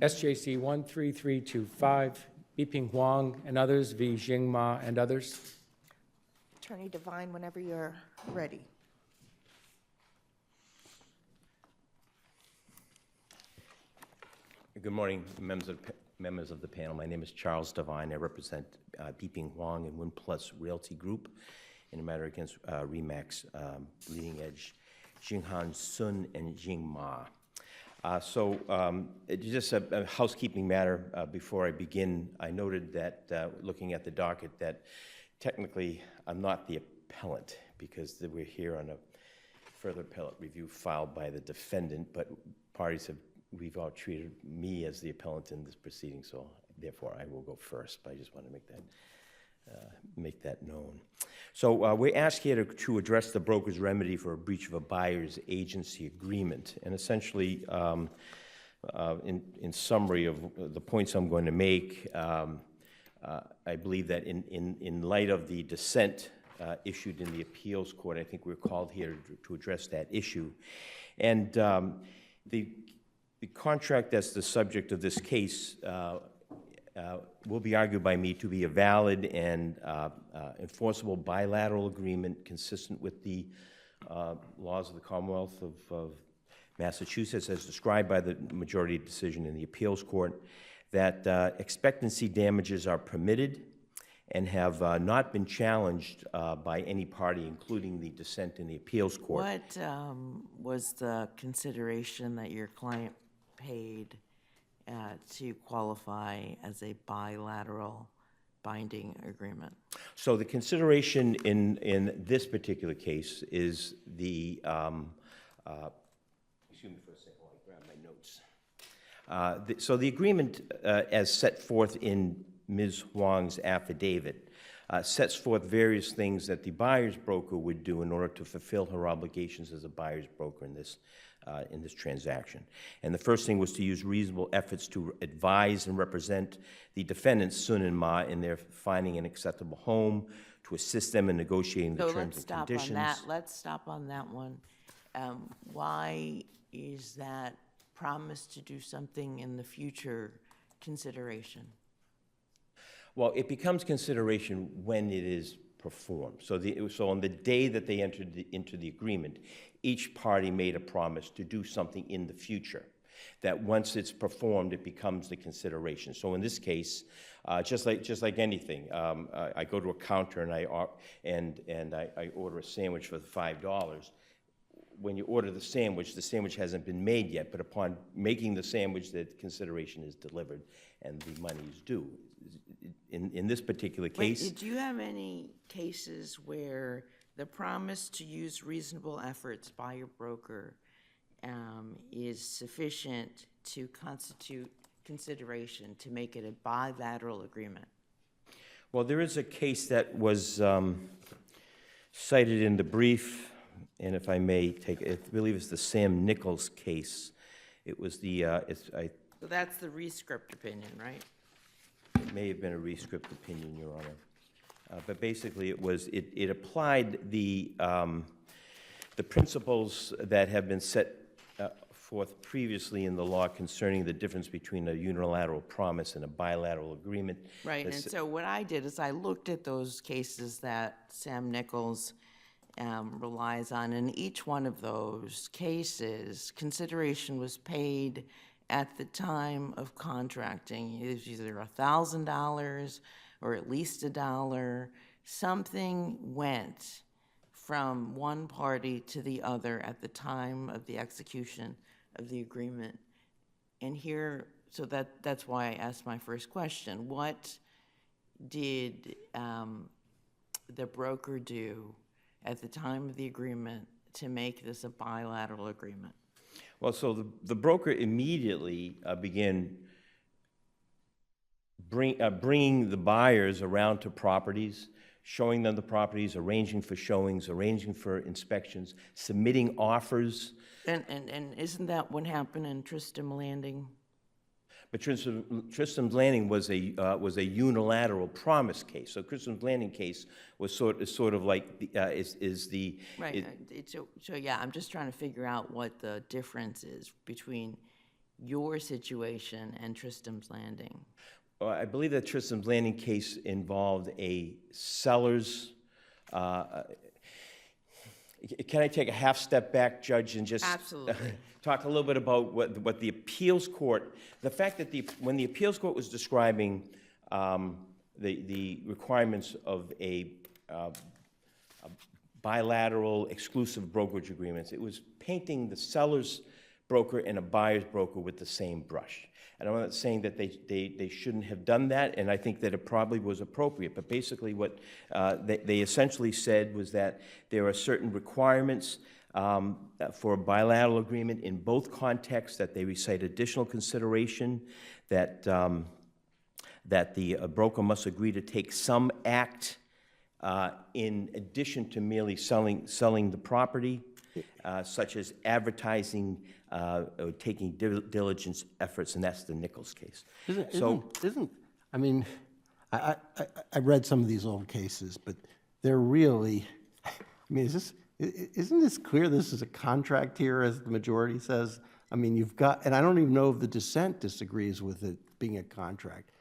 SJC-13325, Biping Huang and others, v. Jing and others. Attorney Devine, whenever you're ready. Good morning, members of the panel. My name is Charles Devine. I represent Biping Huang and Win Plus Realty Group in a matter against Remax, Leading Edge, Jinghan Sun and Jing Ma. Just a housekeeping matter before I begin. I noted that, looking at the docket, that technically I'm not the appellant because we're here on a further appellate review filed by the defendant, but we've all treated me as the appellant in this proceeding, so therefore I will go first, but I just want to make that known. So we're asked here to address the broker's remedy for a breach of a buyer's agency agreement. And essentially, in summary of the points I'm going to make, I believe that in light of the dissent issued in the appeals court, I think we're called here to address that issue. And the contract that's the subject of this case will be argued by me to be a valid and enforceable bilateral agreement consistent with the laws of the Commonwealth of Massachusetts as described by the majority decision in the appeals court, that expectancy damages are permitted and have not been challenged by any party, including the dissent in the appeals court. What was the consideration that your client paid to qualify as a bilateral binding agreement? So the consideration in this particular case is the, excuse me for a second while I grab my notes. So the agreement as set forth in Ms. Huang's affidavit sets forth various things that the buyer's broker would do in order to fulfill her obligations as a buyer's broker in this transaction. And the first thing was to use reasonable efforts to advise and represent the defendants, Sun and Ma, in their finding an acceptable home, to assist them in negotiating the terms and conditions. Let's stop on that one. Why is that promise to do something in the future consideration? Well, it becomes consideration when it is performed. So on the day that they entered into the agreement, each party made a promise to do something in the future, that once it's performed, it becomes the consideration. So in this case, just like anything, I go to a counter and I order a sandwich for $5. When you order the sandwich hasn't been made yet, but upon making the sandwich, the consideration is delivered and the money is due. In this particular case... Wait, do you have any cases where the promise to use reasonable efforts by your broker is sufficient to constitute consideration to make it a bilateral agreement? Well, there is a case that was cited in the brief, and if I may take it, I believe it's the Sam Nichols case. It was the... So that's the rescript opinion, right? It may have been a rescript opinion, Your Honor. But basically, it applied the principles that have been set forth previously in the law concerning the difference between a unilateral promise and a bilateral agreement. Right, and so what I did is I looked at those cases that Sam Nichols relies on. In each one of those cases, consideration was paid at the time of contracting. It was either $1,000 or at least $1. Something went from one party to the other at the time of the execution of the agreement. And here, so that's why I asked my first question. What did the broker do at the time of the agreement to make this a bilateral agreement? Well, so the broker immediately began bringing the buyers around to properties, showing them the properties, arranging for showings, arranging for inspections, submitting offers. And isn't that what happened in Tristram Landing? But Tristram's Landing was a unilateral promise case. So Tristram's Landing case was sort of like the right. So yeah, I'm just trying to figure out what the difference is between your situation and Tristram's Landing? I believe that Tristram's Landing case involved a seller's, can I take a half step back, Judge, and just Absolutely. talk a little bit about what the appeals court, the fact that when the appeals court was describing the requirements of a bilateral exclusive brokerage agreements, it was painting the seller's broker and a buyer's broker with the same brush. And I'm not saying that they shouldn't have done that, and I think that it probably was appropriate. But basically what they essentially said was that there are certain requirements for a bilateral agreement in both contexts, that they recite additional consideration, that the broker must agree to take some act in addition to merely selling the property, such as advertising or taking diligence efforts, and that's the Nichols case. I mean, I read some of these old cases, but they're really, I mean, isn't this clear this is a contract here, as the majority says? I mean, you've got, and I don't even know if the dissent disagrees with it being a contract.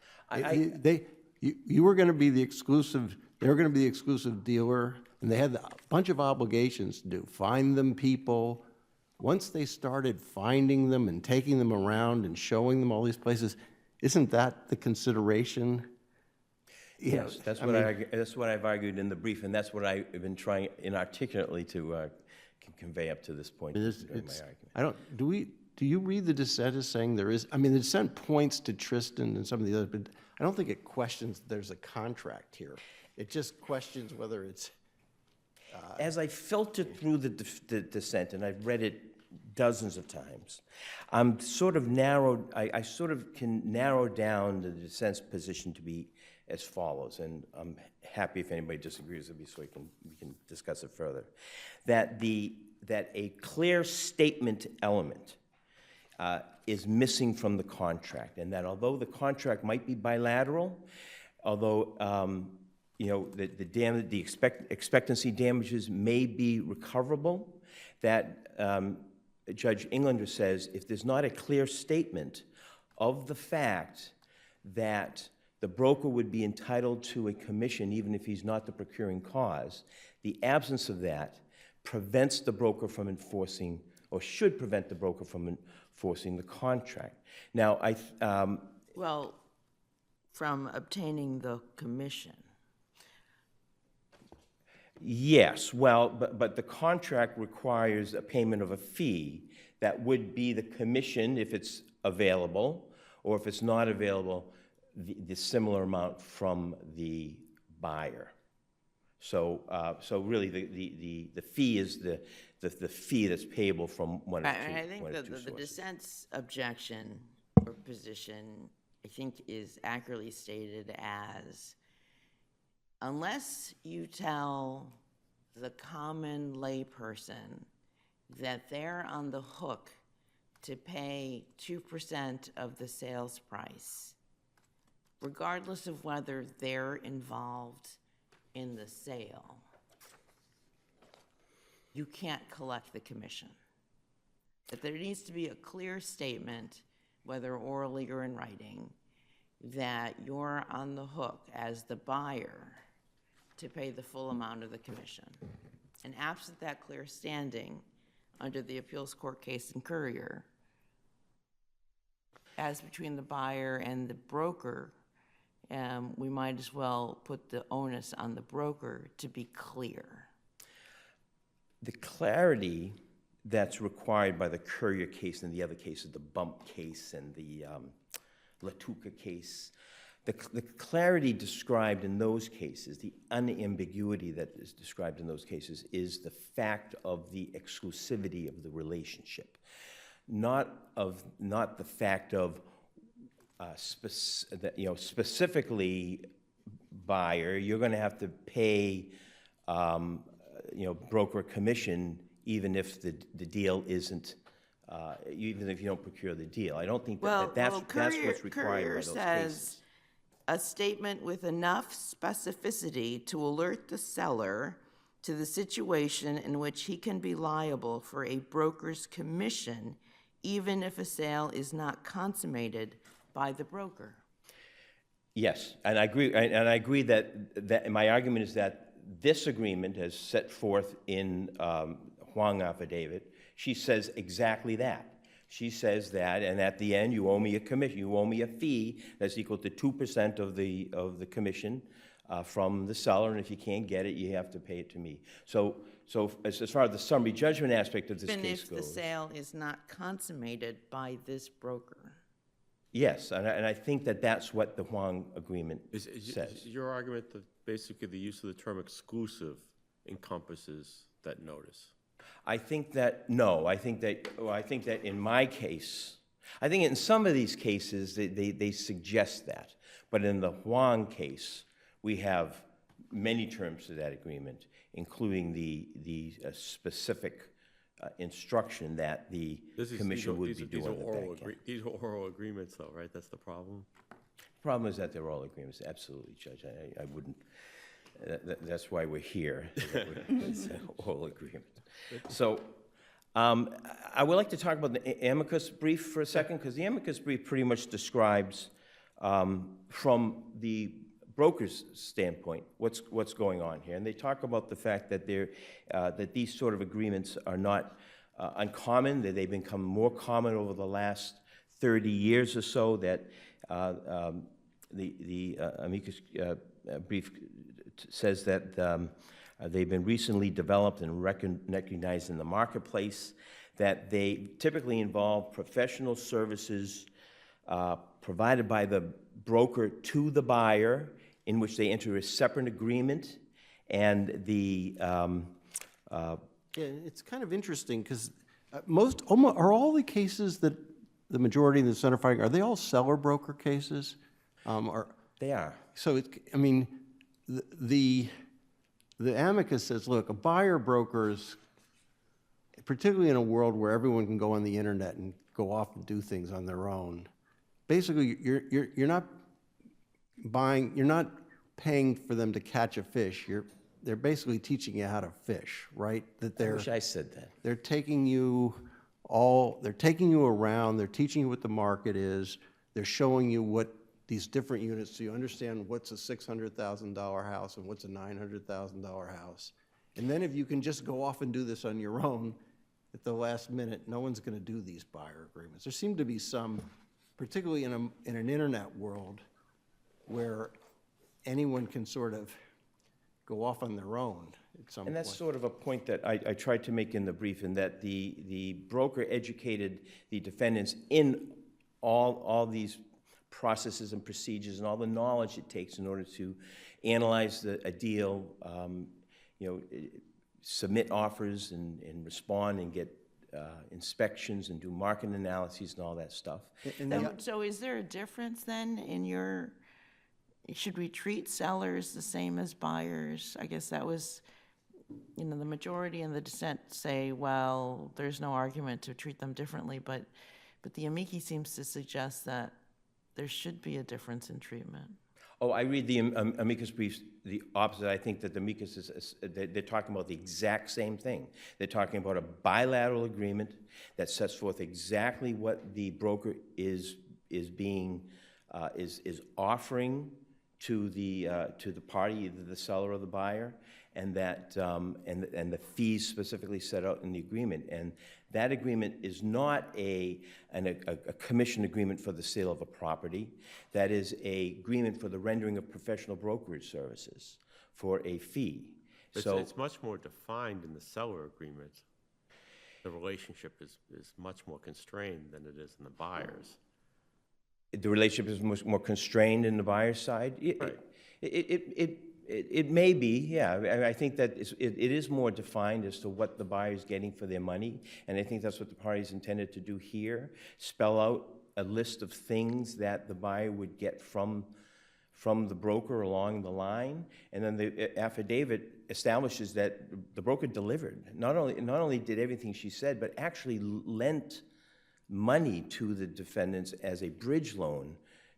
You were going to be the exclusive, they were going to be the exclusive dealer, and they had a bunch of obligations to do. Find them people. Once they started finding them and taking them around and showing them all these places, isn't that the consideration? Yes, that's what I've argued in the brief, and that's what I've been trying inarticulately to convey up to this point during my argument. Do you read the dissent as saying there is, I mean, the dissent points to Tristan and some of the others, but I don't think it questions there's a contract here. It just questions whether it's... As I filtered through the dissent, and I've read it dozens of times, I'm sort of narrowed, I sort of can narrow down the dissent's position to be as follows, and I'm happy if anybody disagrees with me so we can discuss it further. That a clear statement element is missing from the contract, and that although the contract might be bilateral, although you know, the expectancy damages may be recoverable, that Judge Englander says if there's not a clear statement of the fact that the broker would be entitled to a commission even if he's not the procuring cause, the absence of that prevents the broker from enforcing, or should prevent the broker from enforcing the contract. Now, Well, from obtaining the commission. yes, well, but the contract requires a payment of a fee that would be the commission if it's available, or if it's not available, the similar amount from the buyer. So, really, the fee is the fee that's payable from one of two sources. I think the dissent's objection or position, I think, is accurately stated as, unless you tell the common layperson that they're on the hook to pay 2% of the sales price, regardless of whether they're involved in the sale, you can't collect the commission. That there needs to be a clear statement, whether orally or in writing, that you're on the hook as the buyer to pay the full amount of the commission. And absent that clear standing, under the appeals court case in Courier, as between the buyer and the broker, we might as well put the onus on the broker to be clear. The clarity that's required by the Courier case and the other cases, the Bump case and the Latuca case, the clarity described in those cases, the unambiguity that is described in those cases, is the fact of the exclusivity of the relationship, not the fact of specifically buyer, you're going to have to pay broker commission even if the deal isn't, even if you don't procure the deal. I don't think that's what's required by those cases. A statement with enough specificity to alert the seller to the situation in which he can be liable for a broker's commission, even if a sale is not consummated by the broker. Yes, and I agree that my argument is that this agreement, as set forth in Huang affidavit, she says exactly that. She says that, and at the end, you owe me a commission, you owe me a fee that's equal to 2% of the commission from the seller, and if you can't get it, you have to pay it to me. So as far as the summary judgment aspect of this Even case if the goes, sale is not consummated by this broker. yes, and I think that that's what the Huang agreement says. Is your argument that basically the use of the term exclusive encompasses that notice? I think that, no, I think that in my case, I think in some of these cases, they suggest that. But in the Huang case, we have many terms to that agreement, including the specific instruction that the commission would be doing. These are oral agreements, though, right? That's the problem? Problem is that they're all agreements, absolutely, Judge. I wouldn't, that's why we're here. It's an oral agreement. So I would like to talk about the amicus brief for a second, because the amicus brief pretty much describes from the broker's standpoint what's going on here. And they talk about the fact that that these sort of agreements are not uncommon, that they've become more common over the last 30 years or so, that the amicus brief says that they've been recently developed and recognized in the marketplace, that they typically involve professional services provided by the broker to the buyer, in which they enter a separate agreement, and Yeah, it's kind of interesting, because are all the cases that the majority of the center fighting, are they all seller broker cases? They are. So, I mean, the amicus says, look, a buyer brokers, particularly in a world where everyone can go on the internet and go off and do things on their own, basically you're not paying for them to catch a fish. They're basically teaching you how to fish, right? I wish I said that. They're taking you around, they're teaching you what the market is, they're showing you what these different units, so you understand what's a $600,000 house and what's a $900,000 house. And then if you can just go off and do this on your own at the last minute, no one's going to do these buyer agreements. There seem to be some, particularly in an internet world, where anyone can sort of go off on their own at some point. And that's sort of a point that I tried to make in the brief, in that the broker educated the defendants in all these processes and procedures and all the knowledge it takes in order to analyze a deal, submit offers and respond and get inspections and do market analyses and all that stuff. So is there a difference then in should we treat sellers the same as buyers? I guess that was, the majority and the dissent say, well, there's no argument to treat them differently, but the amici seems to suggest that there should be a difference in treatment. Oh, I read the amicus briefs the opposite. I think that the amicus they're talking about the exact same thing. They're talking about a bilateral agreement that sets forth exactly what the broker is offering to the party, either the seller or the buyer, and that and the fees specifically set out in the agreement. And that agreement is not a commission agreement for the sale of a property. That is an agreement for the rendering of professional brokerage services for a fee. It's much more defined in the seller agreement. The relationship is much more constrained than it is in the buyer's. The relationship is much more constrained in the buyer's side. Right. It may be, yeah. I think that it is more defined as to what the buyer is getting for their money, and I think that's what the parties intended to do here, spell out a list of things that the buyer would get from the broker along the line, and then the affidavit establishes that the broker delivered. Not only did everything she said, but actually lent money to the defendants as a bridge loan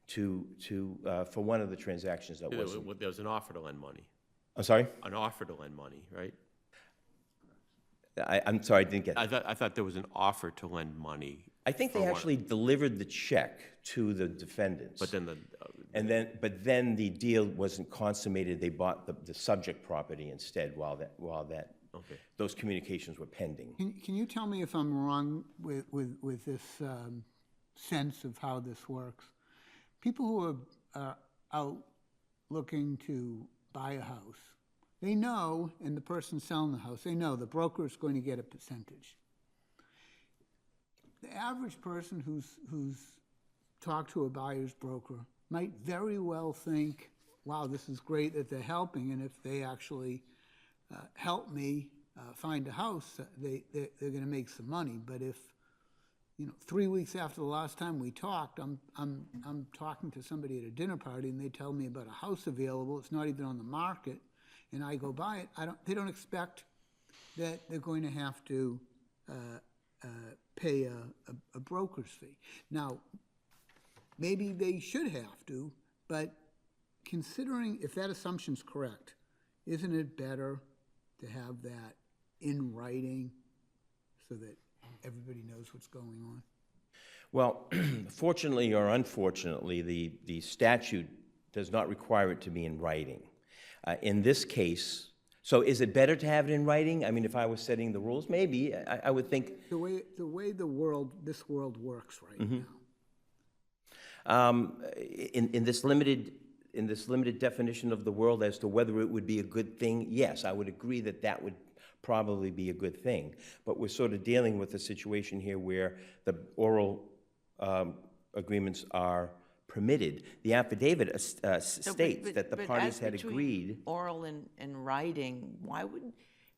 for one of the transactions that was. There was an offer to lend money. I'm sorry? An offer to lend money, right? I'm sorry, I didn't get that. I thought there was an offer to lend money I think they actually delivered the check to the defendants. But then the, But then the deal wasn't consummated. They bought the subject property instead while okay. those communications were pending. Can you tell me if I'm wrong with this sense of how this works? People who are out looking to buy a house, they know, and the person selling the house, they know the broker is going to get a percentage. The average person who's talked to a buyer's broker might very well think, wow, this is great that they're helping, and if they actually help me find a house, they're going to make some money. But if, 3 weeks after the last time we talked, I'm talking to somebody at a dinner party and they tell me about a house available, it's not even on the market, and I go buy it, they don't expect that they're going to have to pay a broker's fee. Now, maybe they should have to, but considering if that assumption's correct, isn't it better to have that in writing so that everybody knows what's going on? Well, fortunately or unfortunately, the statute does not require it to be in writing. In this case, so is it better to have it in writing? I mean, if I was setting the rules, maybe. I would think. The way this world works right now. In this limited definition of the world as to whether it would be a good thing, yes, I would agree that that would probably be a good thing. But we're sort of dealing with a situation here where the oral agreements are permitted. The affidavit states that the parties had agreed. Oral and writing,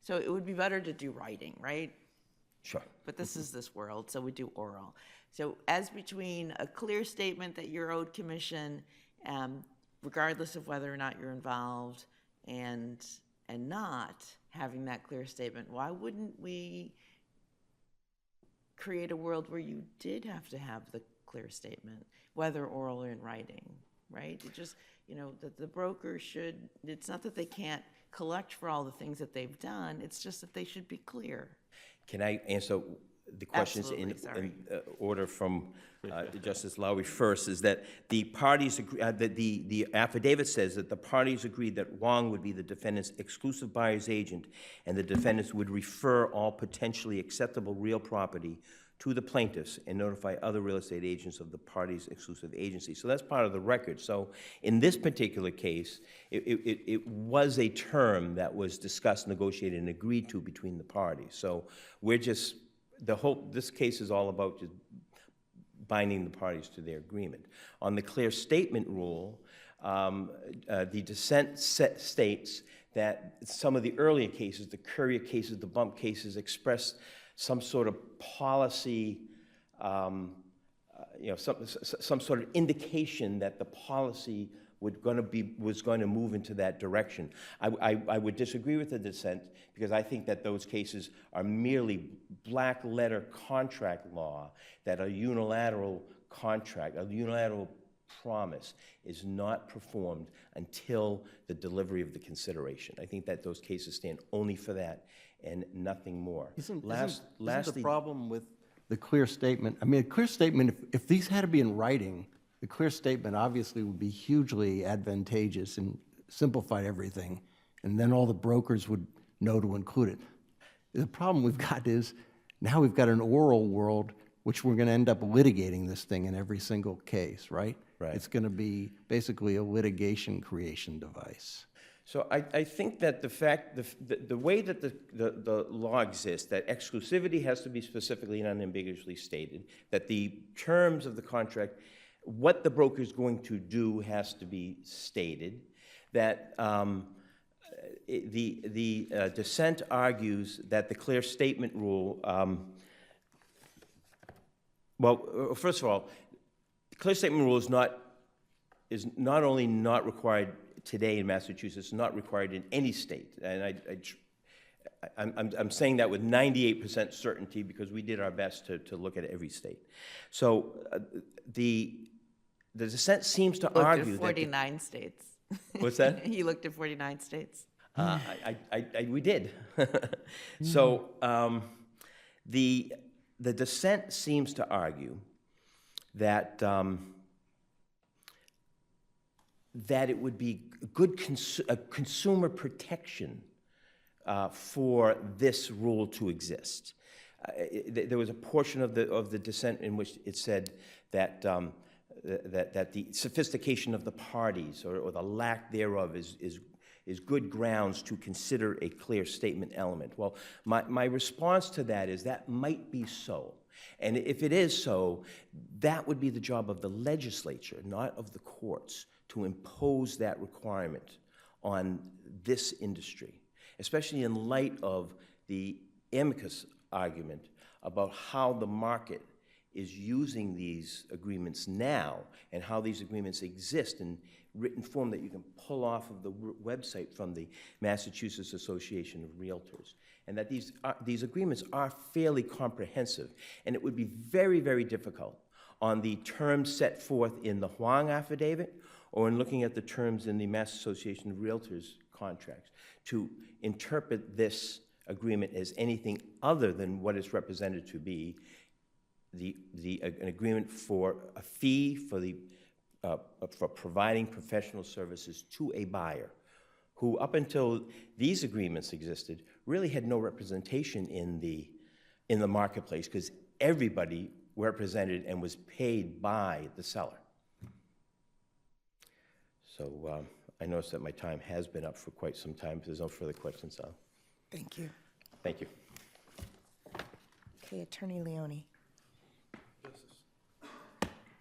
so it would be better to do writing, right? Sure. But this is this world, so we do oral. So as between a clear statement that you're owed commission, regardless of whether or not you're involved, and not having that clear statement, why wouldn't we create a world where you did have to have the clear statement, whether oral or in writing, right? It just, the broker should, it's not that they can't collect for all the things that they've done, it's just that they should be clear. Can I answer the questions in order from Justice Lowy first? Is that the parties agree, the affidavit says that the parties agreed that Huang would be the defendant's exclusive buyer's agent, and the defendants would refer all potentially acceptable real property to the plaintiffs and notify other real estate agents of the party's exclusive agency. So that's part of the record. So in this particular case, it was a term that was discussed, negotiated, and agreed to between the parties. So we're just, this case is all about just binding the parties to their agreement. On the clear statement rule, the dissent states that some of the earlier cases, the curiae cases, the bump cases, expressed some sort of policy, some sort of indication that the policy was going to move into that direction. I would disagree with the dissent because I think that those cases are merely black letter contract law, that a unilateral contract, a unilateral promise is not performed until the delivery of the consideration. I think that those cases stand only for that and nothing more. Isn't Lastly, the problem with the clear statement, I mean, a clear statement, if these had to be in writing, the clear statement obviously would be hugely advantageous and simplify everything, and then all the brokers would know to include it. The problem we've got is now we've got an oral world, which we're going to end up litigating this thing in every single case, right? Right. It's going to be basically a litigation creation device. So I think that the way that the law exists, that exclusivity has to be specifically and unambiguously stated, that the terms of the contract, what the broker is going to do has to be stated, that the dissent argues that the clear statement rule, well, first of all, the clear statement rule is not only not required today in Massachusetts, not required in any state, and I'm saying that with 98% certainty because we did our best to look at every state. So the dissent seems to argue Looked at 49 states. What's that? You looked at 49 states. We did. So the dissent seems to argue that that it would be good consumer protection for this rule to exist. There was a portion of the dissent in which it said that that the sophistication of the parties or the lack thereof is good grounds to consider a clear statement element. Well, my response to that is that might be so. And if it is so, that would be the job of the legislature, not of the courts, to impose that requirement on this industry, especially in light of the amicus argument about how the market is using these agreements now and how these agreements exist in written form that you can pull off of the website from the Massachusetts Association of Realtors, and that these agreements are fairly comprehensive, and it would be very, very difficult on the terms set forth in the Huang affidavit or in looking at the terms in the Mass Association of Realtors contracts to interpret this agreement as anything other than what is represented to be an agreement for a fee for providing professional services to a buyer who, up until these agreements existed, really had no representation in the marketplace because everybody represented and was paid by the seller. So I notice that my time has been up for quite some time. If there's no further questions, Thank you. thank you. Okay, Attorney Leone.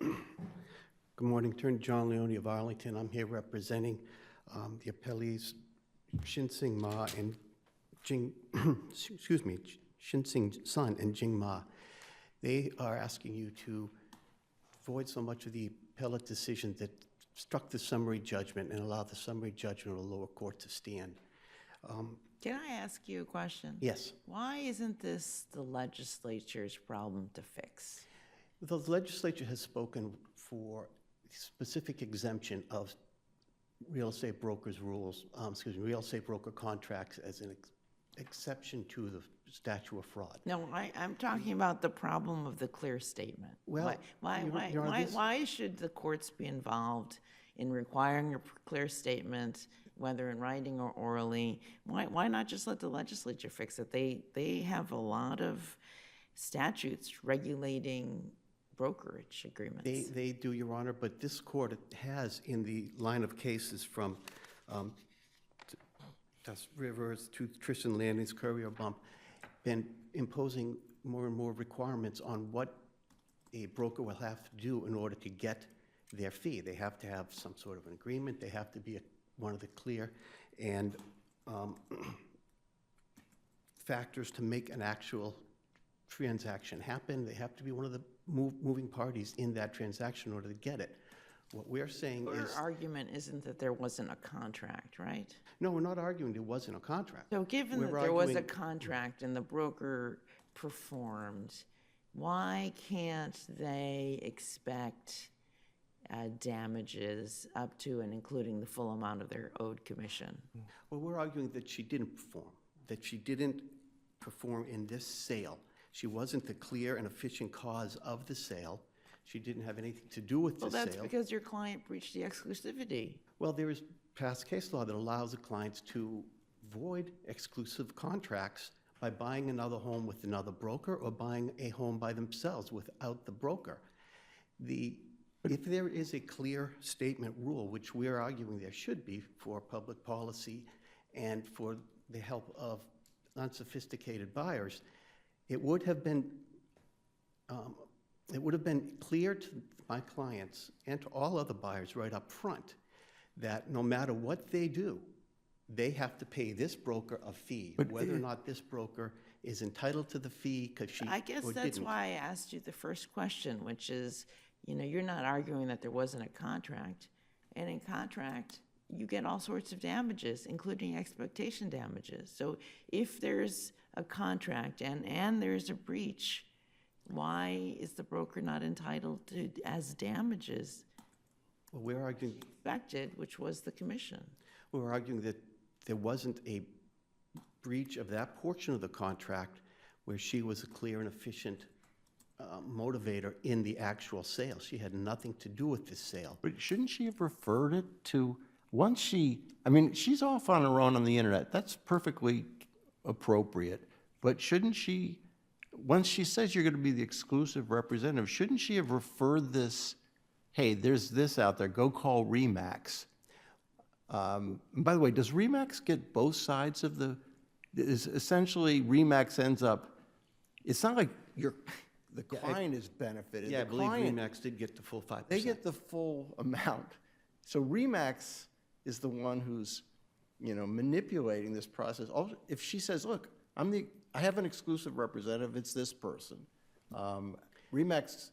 Good morning, Attorney John Leone of Arlington. I'm here representing the appellees Shinsing Ma and Jing, excuse me, Shinsing Sun and Jing Ma. They are asking you to void so much of the appellate decision that struck the summary judgment and allow the summary judgment of the lower court to stand. Can I ask you a question? Yes. Why isn't this the legislature's problem to fix? The legislature has spoken for specific exemption of real estate brokers' rules, real estate broker contracts as an exception to the statute of fraud. No, I'm talking about the problem of the clear statement. Well, Your Honor, Why should the courts be involved in requiring a clear statement, whether in writing or orally? Why not just let the legislature fix it? They have a lot of statutes regulating brokerage agreements. They do, Your Honor, but this court has, in the line of cases from Das Rivers to Tristan Landing's Courier Bump, been imposing more and more requirements on what a broker will have to do in order to get their fee. They have to have some sort of an agreement. They have to be one of the clear and factors to make an actual transaction happen. They have to be one of the moving parties in that transaction in order to get it. What we're saying Your is... argument isn't that there wasn't a contract, right? No, we're not arguing there wasn't a contract. So given that We're there was a arguing- contract and the broker performed, why can't they expect damages up to and including the full amount of their owed commission? Well, we're arguing that she didn't perform in this sale. She wasn't the clear and efficient cause of the sale. She didn't have anything to do with the sale. Well, that's because your client breached the exclusivity. Well, there is past case law that allows the clients to void exclusive contracts by buying another home with another broker or buying a home by themselves without the broker. If there is a clear statement rule, which we're arguing there should be for public policy and for the help of unsophisticated buyers, it would have been clear to my clients and to all other buyers right up front that no matter what they do, they have to pay this broker a fee, whether or not this broker is entitled to the fee because she I guess or that's didn't. why I asked you the first question, which is, you're not arguing that there wasn't a contract. And in contract, you get all sorts of damages, including expectation damages. So if there's a contract and there's a breach, why is the broker not entitled to as damages Well, we're arguing expected, which was the commission? We're arguing that there wasn't a breach of that portion of the contract where she was a clear and efficient motivator in the actual sale. She had nothing to do with this sale. But shouldn't she have referred it to, once she, I mean, she's off on her own on the internet. That's perfectly appropriate. But shouldn't she, once she says you're going to be the exclusive representative, shouldn't she have referred this, hey, there's this out there, go call RE/MAX? And by the way, does RE/MAX get both sides of the, is essentially RE/MAX ends up, it's not like the client is benefited. Yeah, I The believe client- RE/MAX did get the full 5%. They get the full amount. So RE/MAX is the one who's, manipulating this process. If she says, look, I have an exclusive representative, it's this person. RE/MAX,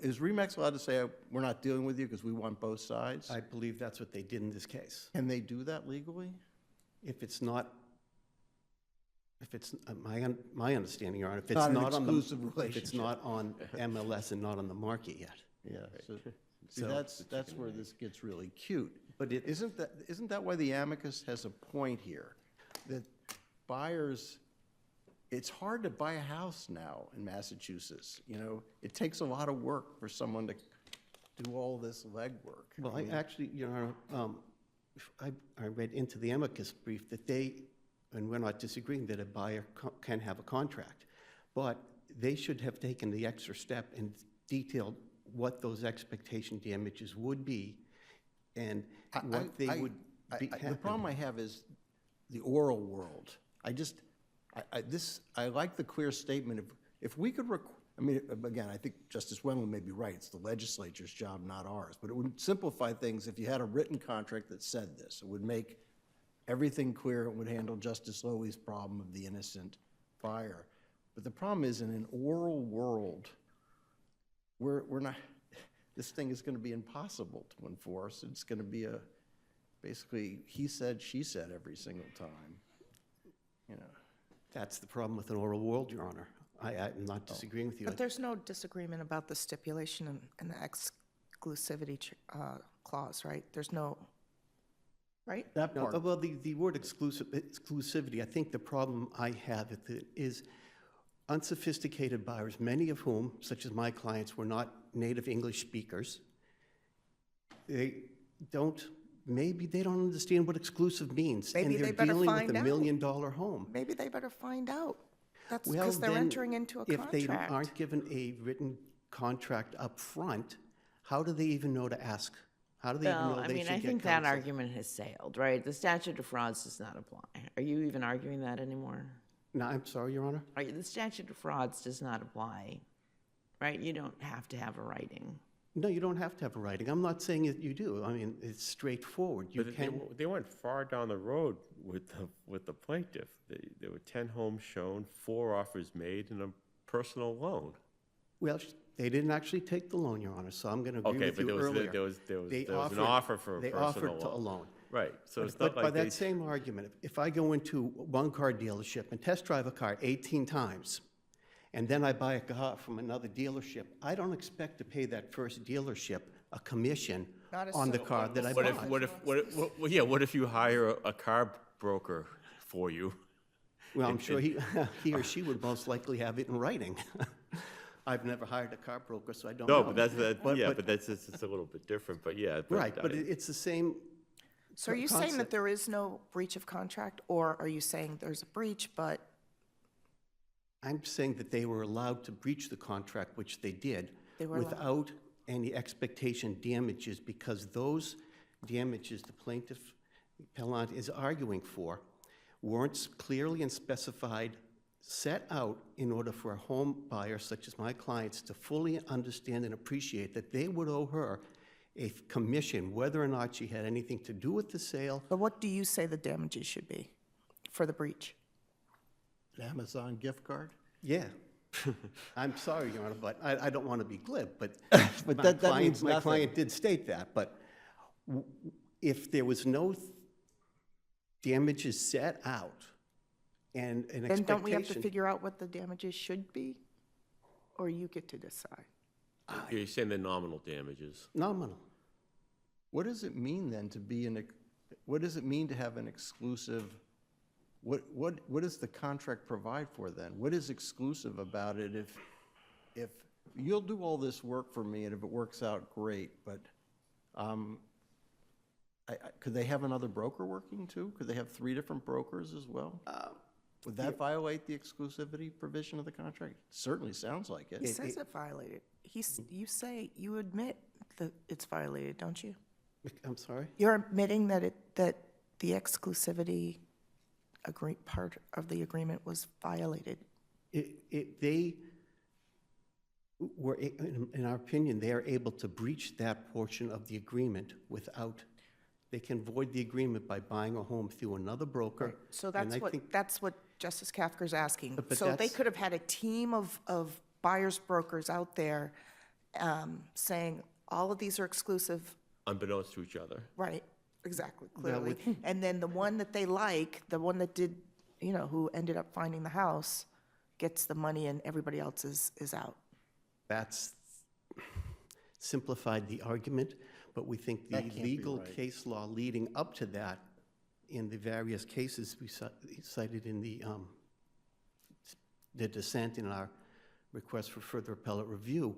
is RE/MAX allowed to say, we're not dealing with you because we want both sides? I believe that's what they did in this case. Can they do that legally? If it's not, if it's, my understanding, Your Honor, if it's Not an not on the, exclusive if it's not on MLS and not on the market yet. Yeah, so, see, So- that's where this gets really cute. But it, Isn't that why the amicus has a point here? That buyers, it's hard to buy a house now in Massachusetts, It takes a lot of work for someone to do all this legwork. well, I actually, Your Honor, I read into the amicus brief that they, and we're not disagreeing that a buyer can have a contract, but they should have taken the extra step and detailed what those expectation damages would be and what they would be. The problem I have is the oral world. I like the clear statement. If we could, again, I think Justice Wendlandt may be right. It's the legislature's job, not ours. But it would simplify things if you had a written contract that said this. It would make everything clear. It would handle Justice Lowy's problem of the innocent buyer. But the problem is, in an oral world, we're not. This thing is going to be impossible to enforce. It's going to be basically he said, she said every single time. That's the problem with an oral world, Your Honor. I'm not disagreeing with you. But there's no disagreement about the stipulation and the exclusivity clause, right? There's no, right? That No, part. well, the word exclusivity, I think the problem I have with it is unsophisticated buyers, many of whom, such as my clients, were not native English speakers. Maybe they don't understand what exclusive means. Maybe they And better they're dealing find with a out. $1 million home. Maybe they better find out. That's Well, because they're then, entering into a if they contract. aren't given a written contract up front, how do they even know to ask? How do they even Well, know I they mean, should I get think that counsel? argument has sailed, right? The statute of frauds does not apply. Are you even arguing that anymore? No, I'm sorry, Your Honor. The statute of frauds does not apply, right? You don't have to have a writing. No, you don't have to have a writing. I'm not saying that you do. I mean, it's straightforward. You But can. they went far down the road with the plaintiff. There were 10 homes shown, 4 offers made, and a personal loan. Well, they didn't actually take the loan, Your Honor, so I'm going to agree Okay, with but you earlier. there was They an offer for a They personal offered to a loan. loan. Right, so it's But not by like they, that same argument, if I go into one car dealership and test drive a car 18 times, and then I buy a car from another dealership, I don't expect to pay that first dealership a commission Not as on the so- car that I what bought. what if you hire a car broker for you? Well, I'm sure he or she would most likely have it in writing. I've never hired a car broker, so I don't know. No, but that's it's a little bit different, but yeah. Right, but it's the same. So are you saying concept. that there is no breach of contract, or are you saying there's a breach, but I'm saying that they were allowed to breach the contract, which they did, They were allowed. without any expectation damages, because those damages the plaintiff appellant is arguing for weren't clearly and specified, set out in order for a home buyer such as my clients to fully understand and appreciate that they would owe her a commission, whether or not she had anything to do with the sale. but what do you say the damages should be for the breach? An Amazon gift card? Yeah. I'm sorry, Your Honor, but I don't want to be glib, but But my that client- means my nothing. client did state that, but if there was no damages set out and an Then don't we have to expectation. figure out what the damages should be? Or you get to decide? You're saying the nominal damages. Nominal. What does it mean then to be what does it mean to have an exclusive, what does the contract provide for then? What is exclusive about it if you'll do all this work for me, and if it works out, great, but could they have another broker working too? Could they have 3 different brokers as well? Would that violate the exclusivity provision of the contract? Certainly sounds like He it. says it violated. You admit that it's violated, don't you? I'm sorry? You're admitting that that the exclusivity part of the agreement was violated. They were, in our opinion, they are able to breach that portion of the agreement without, they can void the agreement by buying a home through another broker. So and I that's think- that's what Justice Kafker's asking. But So they that's- could have had a team of buyers brokers out there saying, all of these are exclusive, Unbeknownst to each other. right? Exactly, Well, clearly. And then the one that they like, the one that did, who ended up finding the house, gets the money and everybody else is out. That's simplified the argument, but we think the That can't be legal right. case law leading up to that, in the various cases we cited in the dissent in our request for further appellate review,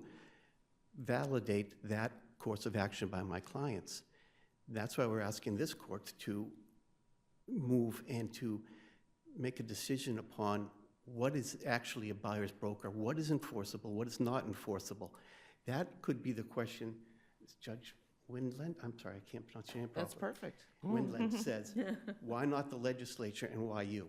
validate that course of action by my clients. That's why we're asking this court to move and to make a decision upon what is actually a buyer's broker, what is enforceable, what is not enforceable. That could be the question, Judge Wendlandt, I'm sorry, I can't pronounce your name properly. That's perfect. Wendlandt says, why not the legislature and why you?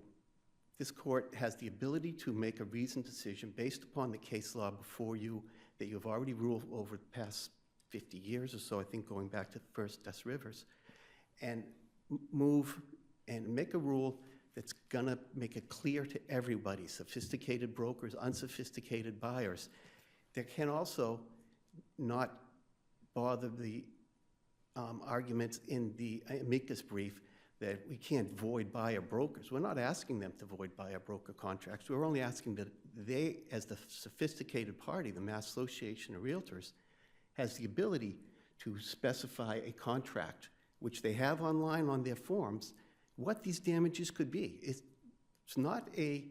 This court has the ability to make a reasoned decision based upon the case law before you that you have already ruled over the past 50 years or so, I think going back to the first Des Rivers, and move and make a rule that's gonna make it clear to everybody, sophisticated brokers, unsophisticated buyers. There can also not bother the arguments in the amicus brief that we can't void buyer brokers. We're not asking them to void buyer broker contracts. We're only asking that they, as the sophisticated party, the Mass Association of Realtors, has the ability to specify a contract, which they have online on their forms, what these damages could be. It's not a...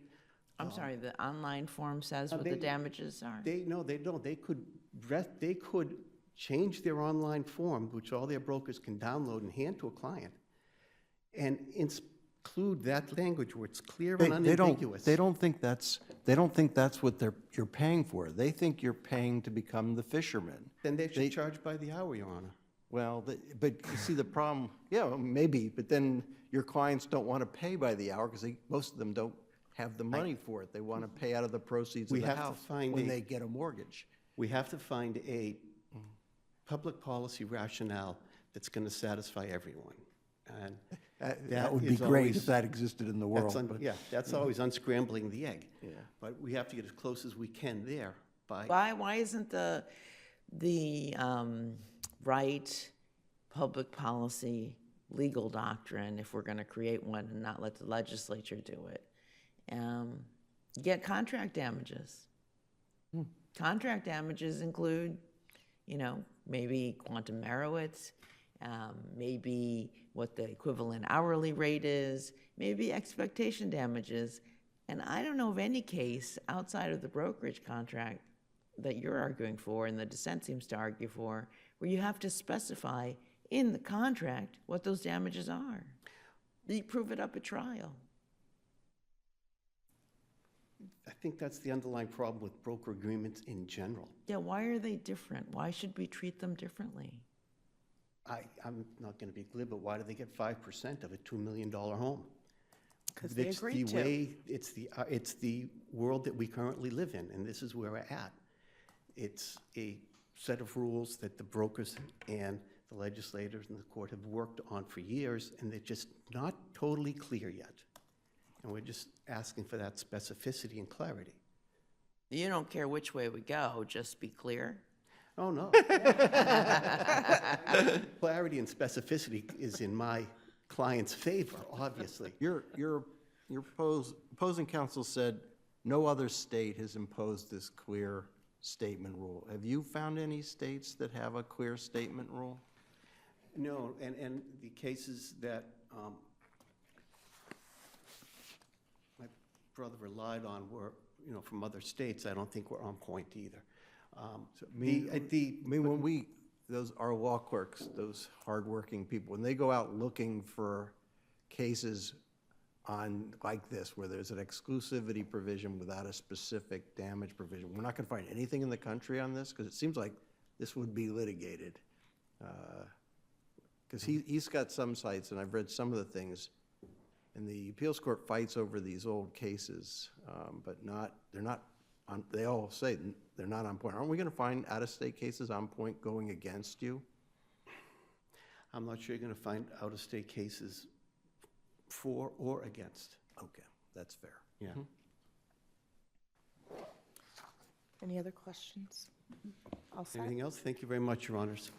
I'm sorry, the online form says what the they- damages are? No, they don't. They could change their online form, which all their brokers can download and hand to a client, and include that language where it's clear and unambiguous. They don't think that's what you're paying for. They think you're paying to become the fisherman. Then they should charge by the hour, Your Honor. Well, but you see the problem, yeah, well, maybe, but then your clients don't want to pay by the hour because most of them don't have the money for it. They want to pay out of the proceeds of We the have to house find when a- they get a mortgage. We have to find a public policy rationale that's going to satisfy everyone. And That would be is great always- if that existed in the that's world. but- yeah, that's always unscrambling the egg. But we have to get as close as we can there by... Why isn't the right public policy legal doctrine, if we're going to create one and not let the legislature do it, get contract damages? Contract damages include, maybe quantum merowitz, maybe what the equivalent hourly rate is, maybe expectation damages. And I don't know of any case outside of the brokerage contract that you're arguing for and the dissent seems to argue for, where you have to specify in the contract what those damages are. You prove it up at trial. I think that's the underlying problem with broker agreements in general. Yeah, why are they different? Why should we treat them differently? I'm not going to be glib, but why do they get 5% of a $2 million home? 'Cause they agreed to. It's the world that we currently live in, and this is where we're at. It's a set of rules that the brokers and the legislators and the court have worked on for years, and they're just not totally clear yet. And we're just asking for that specificity and clarity. You don't care which way we go, just be clear. Oh, no. Clarity and specificity is in my client's favor, obviously. Your opposing counsel said no other state has imposed this clear statement rule. Have you found any states that have a clear statement rule? No, and the cases that my brother relied on were, from other states, I don't think were on point either. Our law clerks, those hardworking people, when they go out looking for cases like this, where there's an exclusivity provision without a specific damage provision, we're not gonna find anything in the country on this, because it seems like this would be litigated. Because he's got some sites, and I've read some of the things, and the appeals court fights over these old cases, but they're not on, they all say they're not on point. Aren't we gonna find out-of-state cases on point going against you? I'm not sure you're going to find out-of-state cases for or against. Okay, that's fair. Yeah. Any other questions? All set? Anything else? Thank you very much, Your Honors.